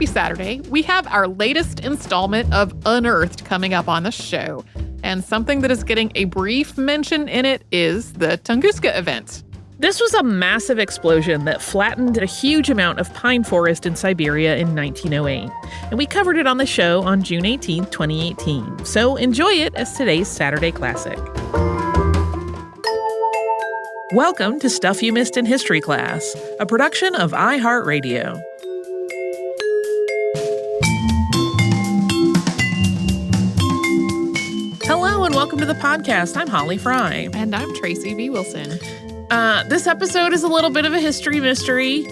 happy Saturday. We have our latest installment of Unearthed coming up on the show. And something that is getting a brief mention in it is the Tunguska event. This was a massive explosion that flattened a huge amount of pine forest in Siberia in 1908. And we covered it on the show on June 18, 2018. So enjoy it as today's Saturday Classic. Welcome to Stuff You Missed in History Class, a production of iHeartRadio. Hello and welcome to the podcast. I'm Holly Fry. And I'm Tracy V. Wilson. This episode is a little bit of a history mystery.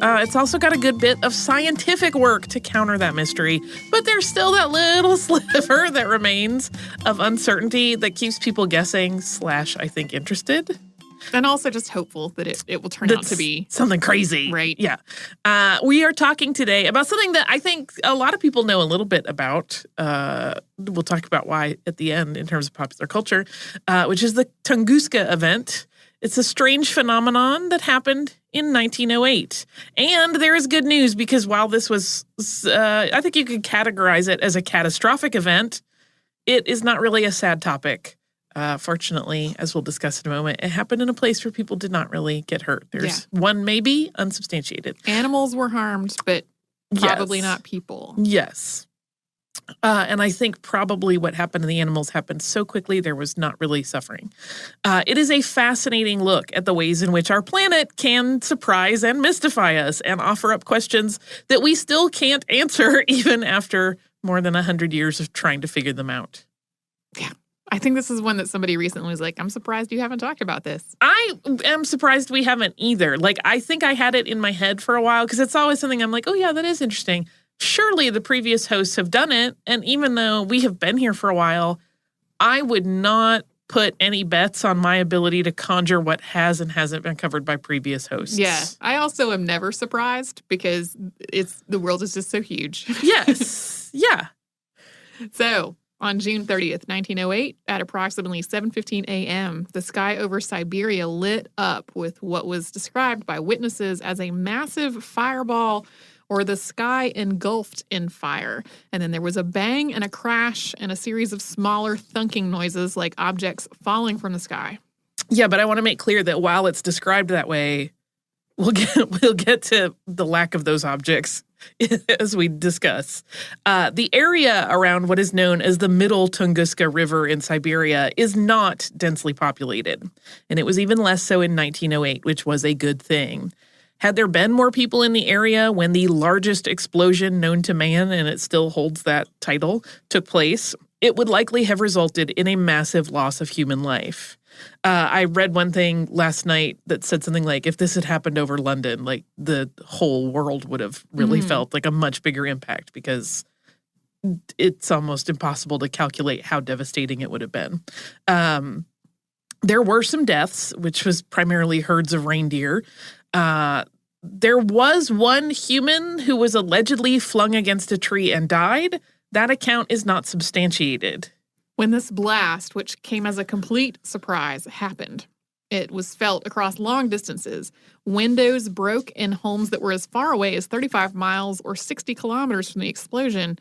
It's also got a good bit of scientific work to counter that mystery, but there's still that little sliver that remains of uncertainty that keeps people guessing / I think interested. And also just hopeful that it will turn out to be something crazy. Right. Yeah. We are talking today about something that I think a lot of people know a little bit about. We'll talk about why at the end in terms of popular culture, which is the Tunguska event. It's a strange phenomenon that happened in 1908. And there is good news because while this was, I think you could categorize it as a catastrophic event, it is not really a sad topic. Fortunately, as we'll discuss in a moment, it happened in a place where people did not really get hurt. There's one maybe unsubstantiated. Animals were harmed, but probably not people. Yes. And I think probably what happened to the animals happened so quickly there was not really suffering. It is a fascinating look at the ways in which our planet can surprise and mystify us and offer up questions that we still can't answer even after more than 100 years of trying to figure them out. Yeah. I think this is one that somebody recently was like, I'm surprised you haven't talked about this. I am surprised we haven't either. Like, I think I had it in my head for a while because it's always something I'm like, oh, yeah, that is interesting. Surely the previous hosts have done it. And even though we have been here for a while, I would not put any bets on my ability to conjure what has and hasn't been covered by previous hosts. Yeah. I also am never surprised because the world is just so huge. Yes. Yeah. So on June 30th, 1908, at approximately 7:15 a.m., the sky over Siberia lit up with what was described by witnesses as a massive fireball or the sky engulfed in fire. And then there was a bang and a crash and a series of smaller thunking noises like objects falling from the sky. Yeah, but I want to make clear that while it's described that way, we'll get to the lack of those objects as we discuss. The area around what is known as the Middle Tunguska River in Siberia is not densely populated, and it was even less so in 1908, which was a good thing. Had there been more people in the area when the largest explosion known to man, and it still holds that title, took place, it would likely have resulted in a massive loss of human life. I read one thing last night that said something like, if this had happened over London, like the whole world would have really felt like a much bigger impact because it's almost impossible to calculate how devastating it would have been. There were some deaths, which was primarily herds of reindeer. There was one human who was allegedly flung against a tree and died. That account is not substantiated. When this blast, which came as a complete surprise, happened, it was felt across long distances. Windows broke in homes that were as far away as 35 miles or 60 kilometers from the explosion.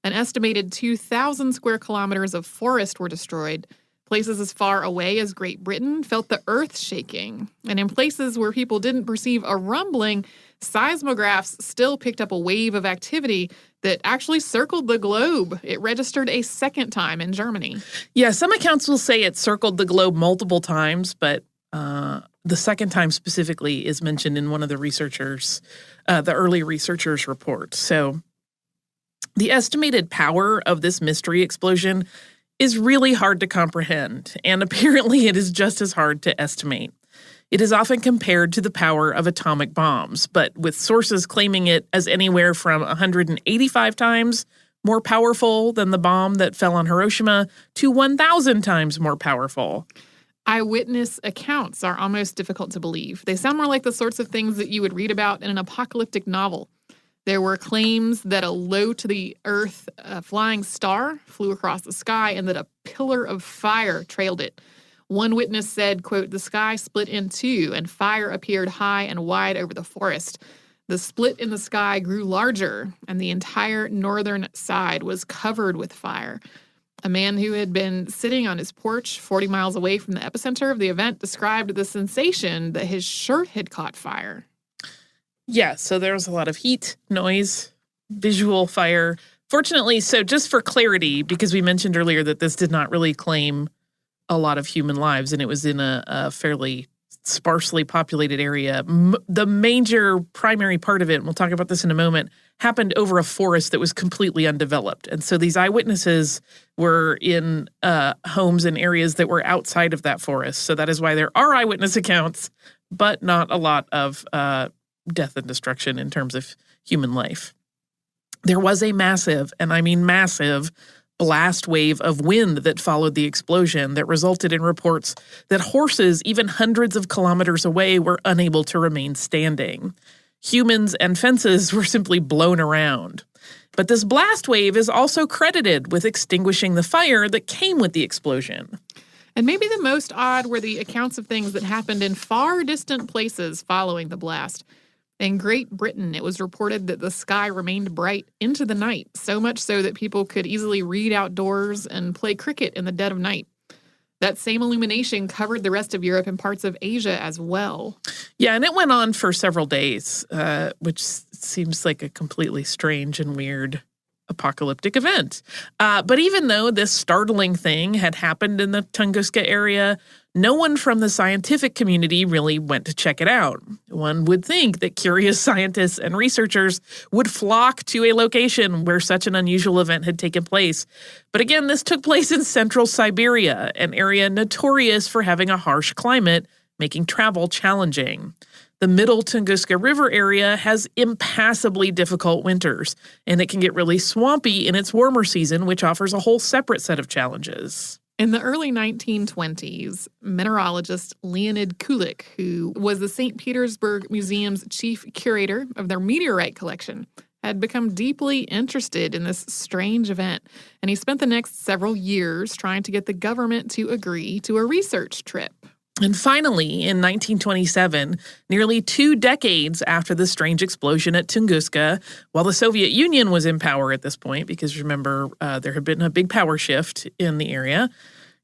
An estimated 2,000 square kilometers of forest were destroyed. Places as far away as Great Britain felt the earth shaking. And in places where people didn't perceive a rumbling, seismographs still picked up a wave of activity that actually circled the globe. It registered a second time in Germany. Yeah, some accounts will say it circled the globe multiple times, but the second time specifically is mentioned in one of the early researchers' report. So the estimated power of this mystery explosion is really hard to comprehend, and apparently it is just as hard to estimate. It is often compared to the power of atomic bombs, but with sources claiming it as anywhere from 185 times more powerful than the bomb that fell on Hiroshima to 1,000 times more powerful. Eyewitness accounts are almost difficult to believe. They sound more like the sorts of things that you would read about in an apocalyptic novel. There were claims that a low-to-the-earth flying star flew across the sky and that a pillar of fire trailed it. One witness said, quote, "The sky split in two and fire appeared high and wide over the forest. The split in the sky grew larger, and the entire northern side was covered with fire. A man who had been sitting on his porch 40 miles away from the epicenter of the event described the sensation that his shirt had caught fire. Yeah, so there was a lot of heat, noise, visual fire. Fortunately, so just for clarity, because we mentioned earlier that this did not really claim a lot of human lives, and it was in a fairly sparsely populated area. The major primary part of it, and we'll talk about this in a moment, happened over a forest that was completely undeveloped. And so these eyewitnesses were in homes and areas that were outside of that forest. So that is why there are eyewitness accounts, but not a lot of death and destruction in terms of human life. There was a massive, and I mean massive, blast wave of wind that followed the explosion that resulted in reports that horses, even hundreds of kilometers away, were unable to remain standing. Humans and fences were simply blown around. But this blast wave is also credited with extinguishing the fire that came with the explosion. And maybe the most odd were the accounts of things that happened in far distant places following the blast. In Great Britain, it was reported that the sky remained bright into the night, so much so that people could easily read outdoors and play cricket in the dead of night. That same illumination covered the rest of Europe and parts of Asia as well. Yeah, and it went on for several days, which seems like a completely strange and weird apocalyptic event. But even though this startling thing had happened in the Tunguska area, no one from the scientific community really went to check it out. One would think that curious scientists and researchers would flock to a location where such an unusual event had taken place. But again, this took place in central Siberia, an area notorious for having a harsh climate, making travel challenging. The middle Tunguska River area has impassably difficult winters, and it can get really swampy in its warmer season, which offers a whole separate set of challenges. In the early 1920s, mineralogist Leonid Kulik, who was the St. Petersburg Museum's chief curator of their meteorite collection, had become deeply interested in this strange event, and he spent the next several years trying to get the government to agree to a research trip. And finally, in 1927, nearly 2 decades after the strange explosion at Tunguska, while the Soviet Union was in power at this point, because remember, there had been a big power shift in the area,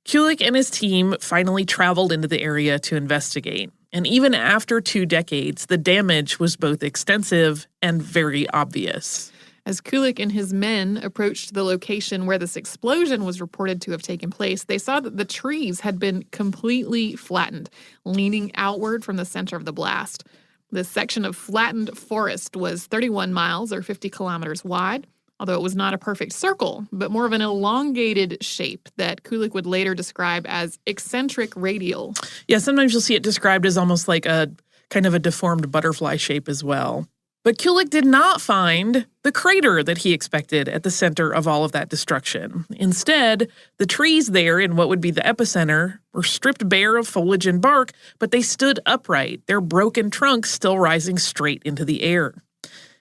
Kulik and his team finally traveled into the area to investigate. And even after 2 decades, the damage was both extensive and very obvious. As Kulik and his men approached the location where this explosion was reported to have taken place, they saw that the trees had been completely flattened, leaning outward from the center of the blast. This section of flattened forest was 31 miles or 50 kilometers wide, although it was not a perfect circle, but more of an elongated shape that Kulik would later describe as eccentric radial. Yeah, sometimes you'll see it described as almost like a kind of a deformed butterfly shape as well. But Kulik did not find the crater that he expected at the center of all of that destruction. Instead, the trees there in what would be the epicenter were stripped bare of foliage and bark, but they stood upright, their broken trunks still rising straight into the air.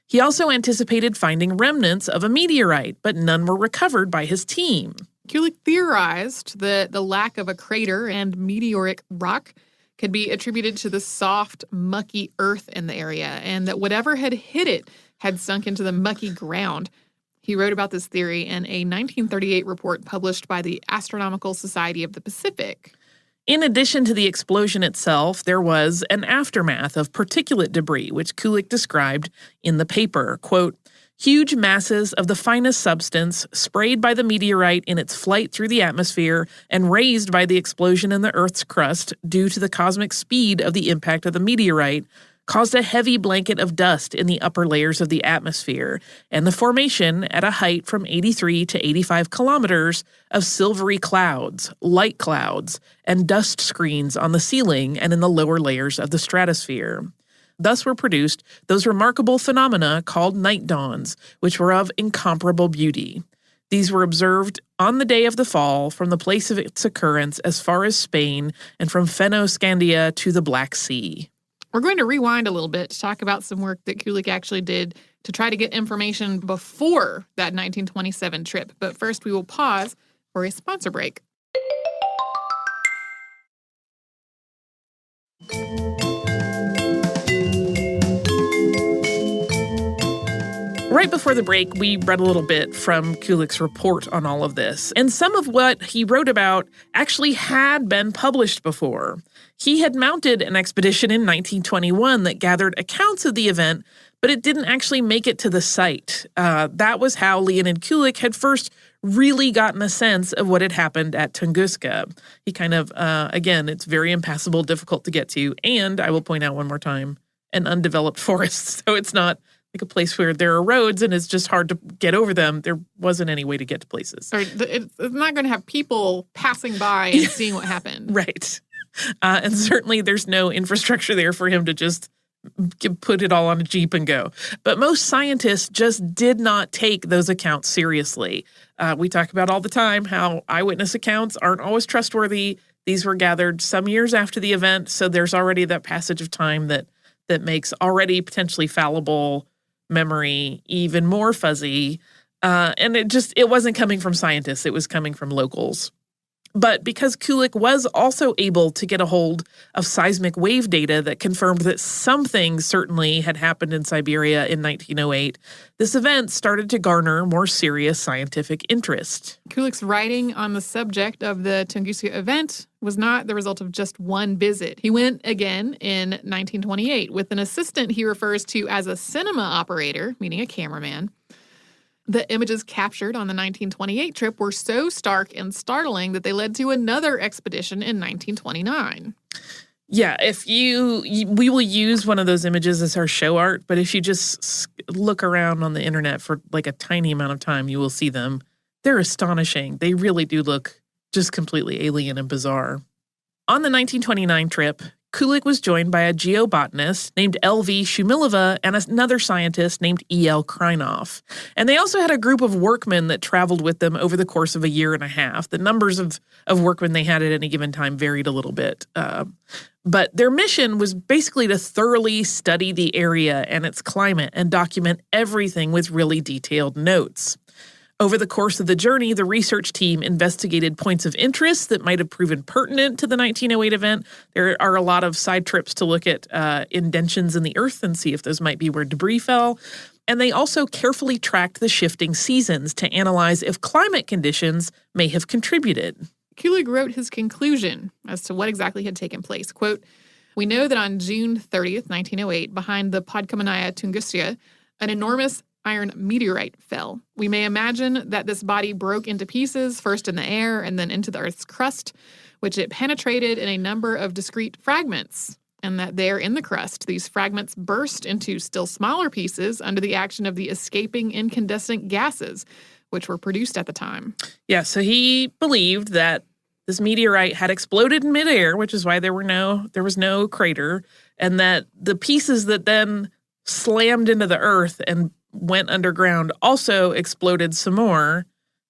He also anticipated finding remnants of a meteorite, but none were recovered by his team. Kulik theorized that the lack of a crater and meteoric rock could be attributed to the soft, mucky earth in the area, and that whatever had hit it had sunk into the mucky ground. He wrote about this theory in a 1938 report published by the Astronomical Society of the Pacific. In addition to the explosion itself, there was an aftermath of particulate debris, which Kulik described in the paper, quote, "Huge masses of the finest substance sprayed by the meteorite in its flight through the atmosphere and raised by the explosion in the Earth's crust due to the cosmic speed of the impact of the meteorite caused a heavy blanket of dust in the upper layers of the atmosphere and the formation at a height from 83 to 85 kilometers of silvery clouds, light clouds, and dust screens on the ceiling and in the lower layers of the stratosphere. Thus were produced those remarkable phenomena called night dawns, which were of incomparable beauty. These were observed on the day of the fall from the place of its occurrence as far as Spain and from Fennoscandia to the Black Sea." We're going to rewind a little bit to talk about some work that Kulik actually did to try to get information before that 1927 trip. But first, we will pause for a sponsor break. Right before the break, we read a little bit from Kulik's report on all of this, and some of what he wrote about actually had been published before. He had mounted an expedition in 1921 that gathered accounts of the event, but it didn't actually make it to the site. That was how Leonid Kulik had first really gotten a sense of what had happened at Tunguska. He kind of, again, it's very impassable, difficult to get to, and I will point out one more time, an undeveloped forest, so it's not like a place where there are roads and it's just hard to get over them. There wasn't any way to get to places. Or it's not going to have people passing by and seeing what happened. Right. And certainly there's no infrastructure there for him to just put it all on a Jeep and go. But most scientists just did not take those accounts seriously. We talk about all the time how eyewitness accounts aren't always trustworthy. These were gathered some years after the event, so there's already that passage of time that makes already potentially fallible memory even more fuzzy. And it wasn't coming from scientists. It was coming from locals. But because Kulik was also able to get a hold of seismic wave data that confirmed that something certainly had happened in Siberia in 1908, this event started to garner more serious scientific interest. Kulik's writing on the subject of the Tunguska event was not the result of just one visit. He went again in 1928 with an assistant he refers to as a cinema operator, meaning a cameraman. The images captured on the 1928 trip were so stark and startling that they led to another expedition in 1929. Yeah, we will use one of those images as our show art, but if you just look around on the internet for like a tiny amount of time, you will see them. They're astonishing. They really do look just completely alien and bizarre. On the 1929 trip, Kulik was joined by a geobotanist named L.V. Shumilova and another scientist named E.L. Krynov. And they also had a group of workmen that traveled with them over the course of a year and a half. The numbers of workmen they had at any given time varied a little bit. But their mission was basically to thoroughly study the area and its climate and document everything with really detailed notes. Over the course of the journey, the research team investigated points of interest that might have proven pertinent to the 1908 event. There are a lot of side trips to look at indentions in the earth and see if those might be where debris fell. And they also carefully tracked the shifting seasons to analyze if climate conditions may have contributed. Kulik wrote his conclusion as to what exactly had taken place. Quote, "We know that on June 30th, 1908, behind the Podkamennaya Tunguska, an enormous iron meteorite fell. We may imagine that this body broke into pieces, first in the air and then into the Earth's crust, which it penetrated in a number of discrete fragments, and that there in the crust, these fragments burst into still smaller pieces under the action of the escaping incandescent gases, which were produced at the time." Yeah, so he believed that this meteorite had exploded in midair, which is why there was no crater, and that the pieces that then slammed into the earth and went underground also exploded some more,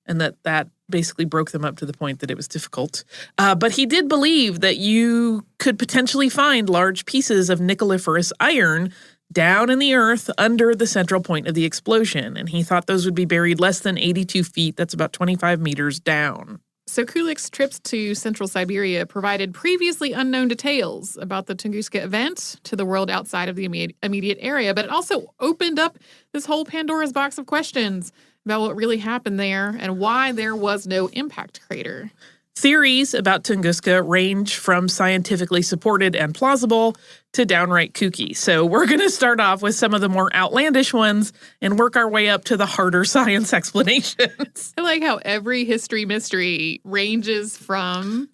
and that basically broke them up to the point that it was difficult. But he did believe that you could potentially find large pieces of nickeliferous iron down in the earth under the central point of the explosion, and he thought those would be buried less than 82 feet. That's about 25 meters down. So Kulik's trips to central Siberia provided previously unknown details about the Tunguska event to the world outside of the immediate area, but it also opened up this whole Pandora's box of questions about what really happened there and why there was no impact crater. Theories about Tunguska range from scientifically supported and plausible to downright kooky. So we're going to start off with some of the more outlandish ones and work our way up to the harder science explanations. I like how every history mystery ranges from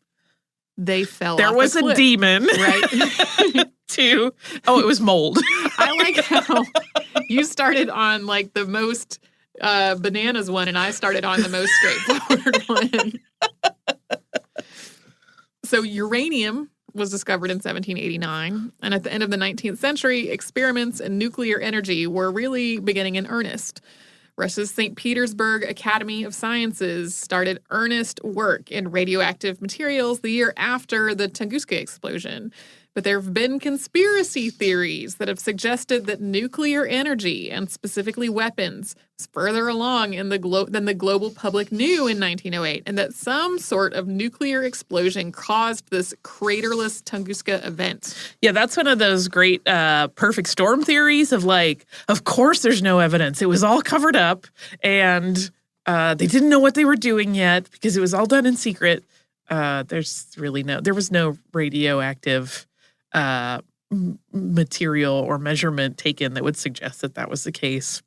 they fell there off was a cliff, demon, right? to, it was mold. I like how you started on like the most bananas one and I started on the most straightforward one. So uranium was discovered in 1789, and at the end of the 19th century, experiments in nuclear energy were really beginning in earnest. Russia's St. Petersburg Academy of Sciences started earnest work in radioactive materials the year after the Tunguska explosion. But there have been conspiracy theories that have suggested that nuclear energy, and specifically weapons, was further along in than the global public knew in 1908, and that some sort of nuclear explosion caused this craterless Tunguska event. Yeah, that's one of those great perfect storm theories of like, of course there's no evidence. It was all covered up, and they didn't know what they were doing yet because it was all done in secret. There was no radioactive material or measurement taken that would suggest that was the case.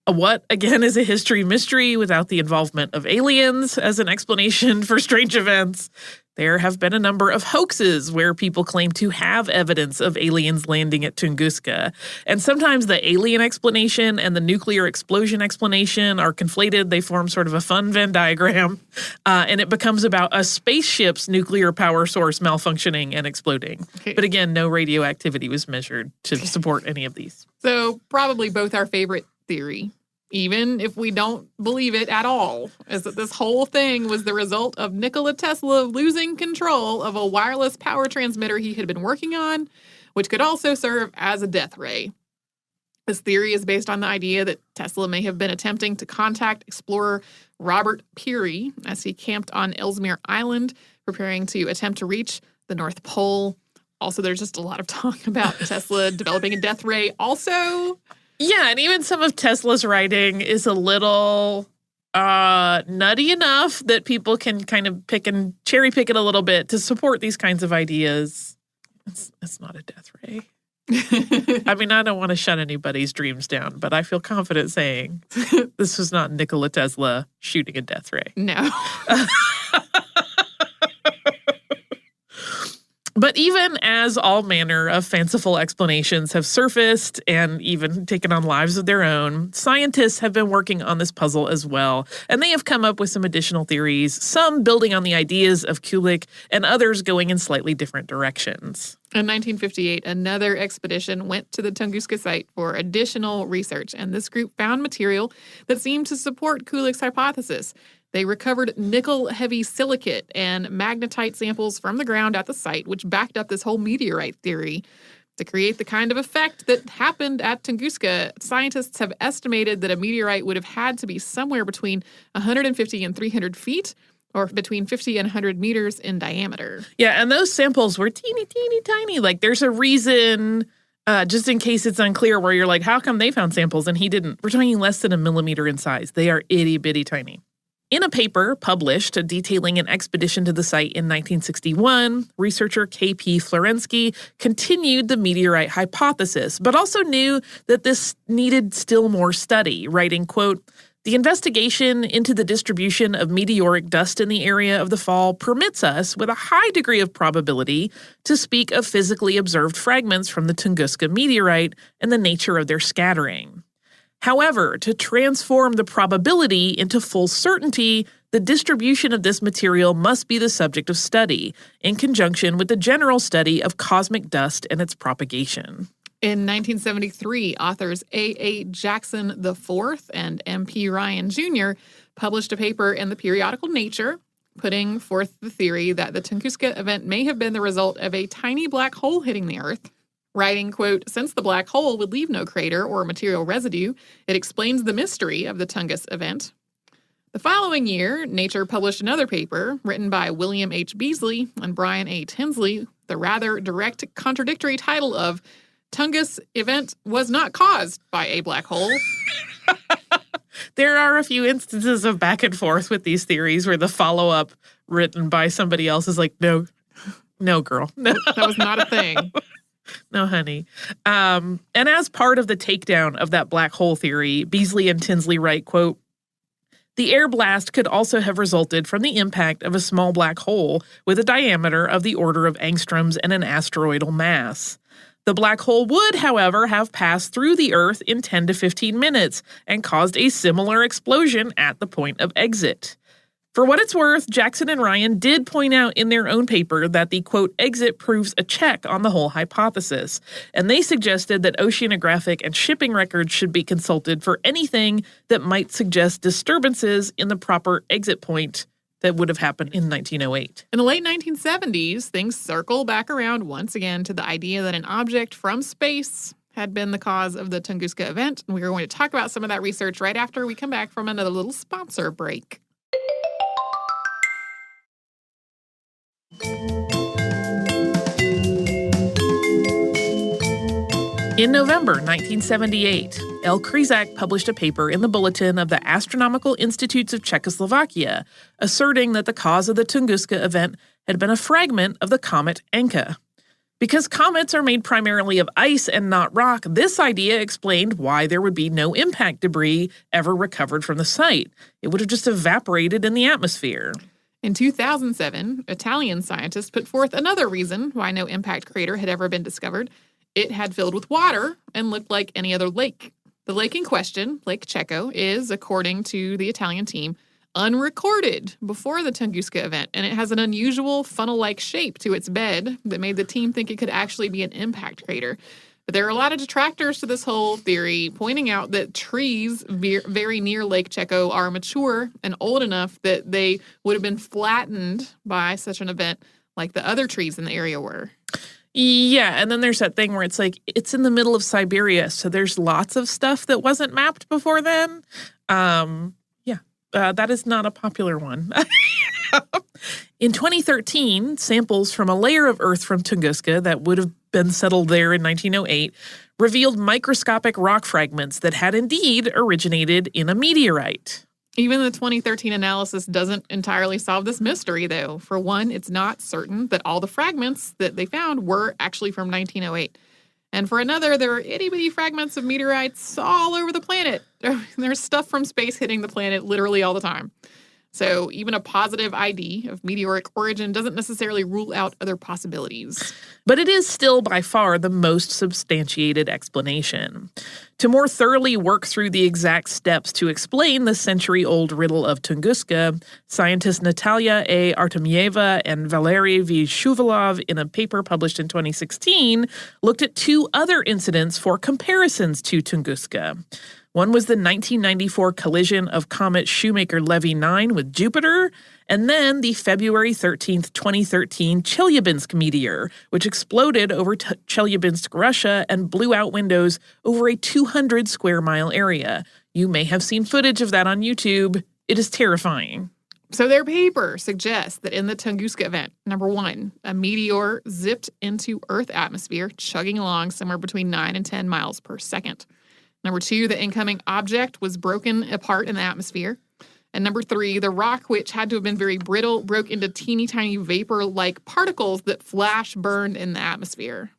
What, again, is a history mystery without the involvement of aliens as an explanation for strange events. There have been a number of hoaxes where people claim to have evidence of aliens landing at Tunguska. And sometimes the alien explanation and the nuclear explosion explanation are conflated. They form sort of a fun Venn diagram. And it becomes about a spaceship's nuclear power source malfunctioning and exploding. Okay. But again, no radioactivity was measured to support any of these. So probably both our favorite theory, even if we don't believe it at all, is that this whole thing was the result of Nikola Tesla losing control of a wireless power transmitter he had been working on, which could also serve as a death ray. This theory is based on the idea that Tesla may have been attempting to contact explorer Robert Peary as he camped on Ellesmere Island, preparing to attempt to reach the North Pole. Also, there's just a lot of talk about Tesla developing a death ray. Also, yeah, and even some of Tesla's writing is a little nutty enough that people can kind of cherry pick it a little bit to support these kinds of ideas. It's not a death ray. I mean, I don't want to shut anybody's dreams down, but I feel confident saying this was not Nikola Tesla shooting a death ray. No. But even as all manner of fanciful explanations have surfaced and even taken on lives of their own, scientists have been working on this puzzle as well, and they have come up with some additional theories, some building on the ideas of Kulik and others going in slightly different directions. In 1958, another expedition went to the Tunguska site for additional research, and this group found material that seemed to support Kulik's hypothesis. They recovered nickel-heavy silicate and magnetite samples from the ground at the site, which backed up this whole meteorite theory. To create the kind of effect that happened at Tunguska, scientists have estimated that a meteorite would have had to be somewhere between 150 and 300 feet, or between 50 and 100 meters in diameter. Yeah, and those samples were teeny, teeny, tiny. Like, there's a reason, just in case it's unclear, where you're like, how come they found samples and he didn't? We're talking less than a millimeter in size. They are itty-bitty tiny. In a paper published detailing an expedition to the site in 1961, researcher K.P. Florensky continued the meteorite hypothesis, but also knew that this needed still more study, writing, quote, "The investigation into the distribution of meteoric dust in the area of the fall permits us, with a high degree of probability, to speak of physically observed fragments from the Tunguska meteorite and the nature of their scattering. However, to transform the probability into full certainty, the distribution of this material must be the subject of study, in conjunction with the general study of cosmic dust and its propagation." In 1973, authors A.A. Jackson IV and M.P. Ryan Jr. published a paper in the periodical Nature, putting forth the theory that the Tunguska event may have been the result of a tiny black hole hitting the Earth. Writing, quote, "Since the black hole would leave no crater or material residue, it explains the mystery of the Tungus event." The following year, Nature published another paper written by William H. Beasley and Brian A. Tinsley, the rather direct contradictory title of "Tungus event was not caused by a black hole." There are a few instances of back and forth with these theories where the follow-up written by somebody else is like, no, girl. No. That was not a thing. No, honey. And as part of the takedown of that black hole theory, Beasley and Tinsley write, quote, "The air blast could also have resulted from the impact of a small black hole with a diameter of the order of angstroms and an asteroidal mass. The black hole would, however, have passed through the Earth in 10 to 15 minutes and caused a similar explosion at the point of exit." For what it's worth, Jackson and Ryan did point out in their own paper that the, quote, exit proves a check on the whole hypothesis, and they suggested that oceanographic and shipping records should be consulted for anything that might suggest disturbances in the proper exit point that would have happened in 1908. In the late 1970s, things circle back around once again to the idea that an object from space had been the cause of the Tunguska event. And we are going to talk about some of that research right after we come back from another little sponsor break. In November 1978, L. Krizak published a paper in the Bulletin of the Astronomical Institutes of Czechoslovakia, asserting that the cause of the Tunguska event had been a fragment of the comet Encke. Because comets are made primarily of ice and not rock, this idea explained why there would be no impact debris ever recovered from the site. It would have just evaporated in the atmosphere. In 2007, Italian scientists put forth another reason why no impact crater had ever been discovered. It had filled with water and looked like any other lake. The lake in question, Lake Checo, is, according to the Italian team, unrecorded before the Tunguska event, and it has an unusual funnel-like shape to its bed that made the team think it could actually be an impact crater. But there are a lot of detractors to this whole theory, pointing out that trees very near Lake Checo are mature and old enough that they would have been flattened by such an event like the other trees in the area were. Yeah, and then there's that thing where it's like, it's in the middle of Siberia, so there's lots of stuff that wasn't mapped before then. That is not a popular one. In 2013, samples from a layer of Earth from Tunguska that would have been settled there in 1908 revealed microscopic rock fragments that had indeed originated in a meteorite. Even the 2013 analysis doesn't entirely solve this mystery, though. For one, it's not certain that all the fragments that they found were actually from 1908. And for another, there are itty-bitty fragments of meteorites all over the planet. There's stuff from space hitting the planet literally all the time. So even a positive ID of meteoric origin doesn't necessarily rule out other possibilities. But it is still by far the most substantiated explanation. To more thoroughly work through the exact steps to explain the century-old riddle of Tunguska, scientists Natalia A. Artemyeva and Valery V. Shuvalov, in a paper published in 2016, looked at two other incidents for comparisons to Tunguska. One was the 1994 collision of comet Shoemaker-Levy 9 with Jupiter, and then the February 13th, 2013 Chelyabinsk meteor, which exploded over Chelyabinsk, Russia, and blew out windows over a 200-square-mile area. You may have seen footage of that on YouTube. It is terrifying. So their paper suggests that in the Tunguska event, number one, a meteor zipped into Earth atmosphere, chugging along somewhere between 9 and 10 miles per second. Number two, the incoming object was broken apart in the atmosphere. And number three, the rock, which had to have been very brittle, broke into teeny tiny vapor-like particles that flash burned in the atmosphere.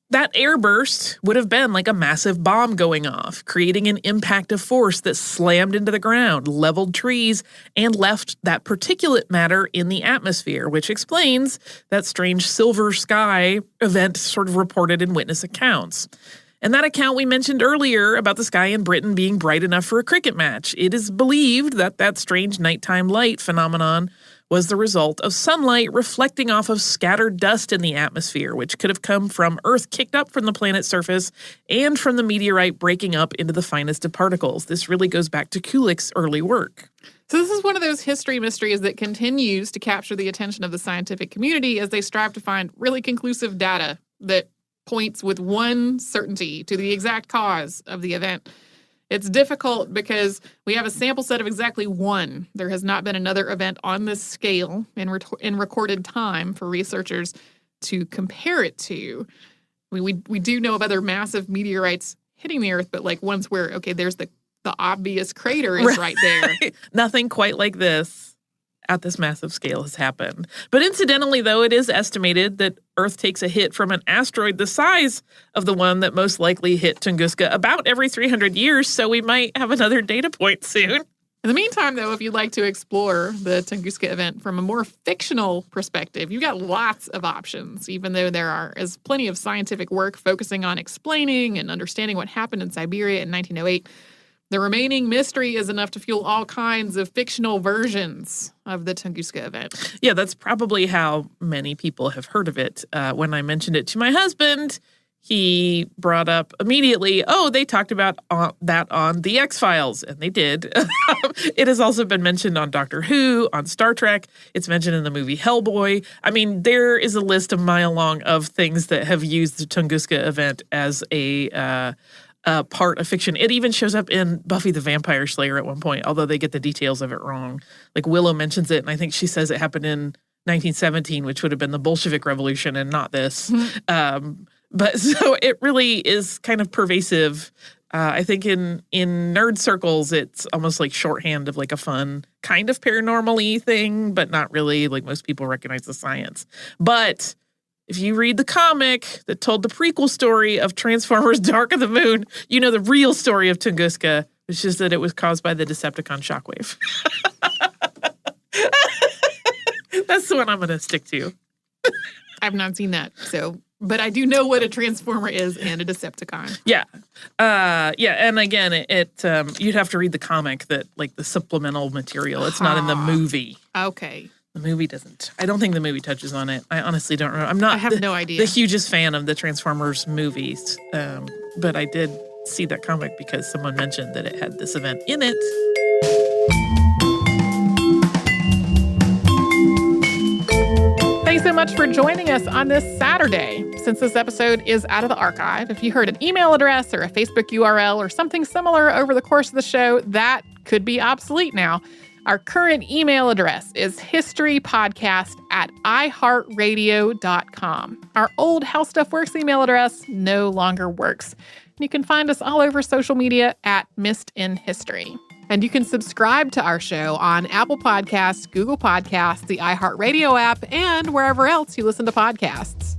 That airburst would have been like a massive bomb going off, creating an impact of force that slammed into the ground, leveled trees, and left that particulate matter in the atmosphere, which explains that strange silver sky event sort of reported in witness accounts. And that account we mentioned earlier about the sky in Britain being bright enough for a cricket match, it is believed that that strange nighttime light phenomenon was the result of sunlight reflecting off of scattered dust in the atmosphere, which could have come from Earth kicked up from the planet's surface and from the meteorite breaking up into the finest of particles. This really goes back to Kulik's early work. So this is one of those history mysteries that continues to capture the attention of the scientific community as they strive to find really conclusive data that points with one certainty to the exact cause of the event. It's difficult because we have a sample set of exactly one. There has not been another event on this scale in recorded time for researchers to compare it to. We do know of other massive meteorites hitting the Earth, but like ones where, okay, there's the obvious crater is right there. Nothing quite like this at this massive scale has happened. But incidentally, though, it is estimated that Earth takes a hit from an asteroid the size of the one that most likely hit Tunguska about every 300 years, so we might have another data point soon. In the meantime, though, if you'd like to explore the Tunguska event from a more fictional perspective, you've got lots of options, even though there is plenty of scientific work focusing on explaining and understanding what happened in Siberia in 1908. The remaining mystery is enough to fuel all kinds of fictional versions of the Tunguska event. Yeah, that's probably how many people have heard of it. When I mentioned it to my husband, he brought up immediately, oh, they talked about that on The X-Files, and they did. It has also been mentioned on Doctor Who, on Star Trek. It's mentioned in the movie Hellboy. I mean, there is a list a mile long of things that have used the Tunguska event as a part of fiction. It even shows up in Buffy the Vampire Slayer at one point, although they get the details of it wrong. Like Willow mentions it, and I think she says it happened in 1917, which would have been the Bolshevik Revolution and not this. But so it really is kind of pervasive. I think in nerd circles, it's almost like shorthand of like a fun kind of paranormal-y thing, but not really. Like most people recognize the science. But if you read the comic that told the prequel story of Transformers Dark of the Moon, you know the real story of Tunguska, which is that it was caused by the Decepticon shockwave. That's the one I'm going to stick to. I've not seen that, but I do know what a Transformer is and a Decepticon. Yeah. And again, it you'd have to read the comic, that like the supplemental material. It's not in the movie. Okay. The movie doesn't. I don't think the movie touches on it. I honestly don't know. I have no idea. The hugest fan of the Transformers movies, but I did see that comic because someone mentioned that it had this event in it. Thanks so much for joining us on this Saturday. Since this episode is out of the archive, if you heard an email address or a Facebook URL or something similar over the course of the show, that could be obsolete now. Our current email address is historypodcast@iHeartRadio.com. Our old How Stuff Works email address no longer works. You can find us all over social media at Missed in History. And you can subscribe to our show on Apple Podcasts, Google Podcasts, the iHeartRadio app, and wherever else you listen to podcasts.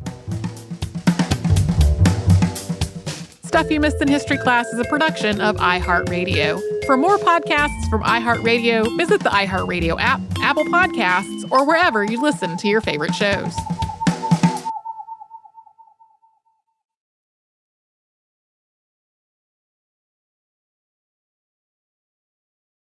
Stuff You Missed in History Class is a production of iHeartRadio. For more podcasts from iHeartRadio, visit the iHeartRadio app, Apple Podcasts, or wherever you listen to your favorite shows.